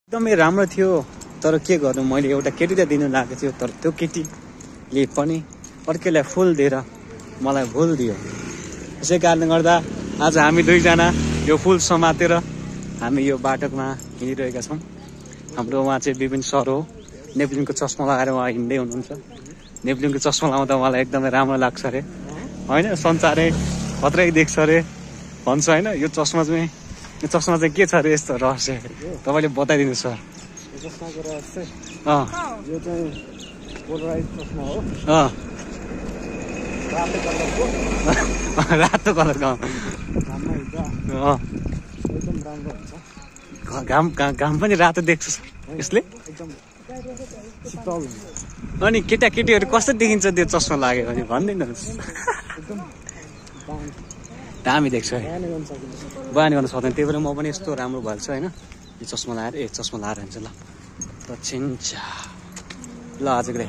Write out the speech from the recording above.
एकदमै राम्रो थियो। तर के गर्नु, मैले एउटा केटी त दिनु लागेको थियो, तर त्यो केटीले पनि अर्कैलाई फुल दिएर मलाई भुल दियो। यसै कारणले गर्दा आज हामी दुईजना यो फुल समातेर हामी यो बाटोमा हिँडिरहेका छौँ। हाम्रो उहाँ चाहिँ विपिन सर हो। नेप्लिनको चस्मा लगाएर उहाँ हिँड्दै हुनुहुन्छ। नेप्लिनको चस्मा लगाउँदा उहाँलाई एकदमै राम्रो लाग्छ अरे, होइन? संसारै खत्रै देख्छ अरे भन्छ, होइन? यो चस्मा चाहिँ के छ अरे यस्तो रहस्य, तपाईँले बताइदिनु सर। यो चस्माको रहस्य अँ यो चाहिँ पोलराइज चस्मा हो। रातो कलरको रातो कलरको घाममा हिँड्दा एकदम राम्रो हुन्छ। घाम पनि रातो देख्छ यसले। एकदम शीतल हुन्छ। अनि केटाकेटीहरू कस्तो देखिन्छ त्यो चस्मा लाग्यो भने भनिदिनुहोस्। एकदम दामी देख्छ है, बयान गर्न सकिन्छ। बयान गर्न सक्दैन। त्यही भएर म पनि यस्तो राम्रो भएको छु, होइन? यो चस्मा लगाएर चस्मा लगाएर हुन्छ। ल चिन्छ ल आजको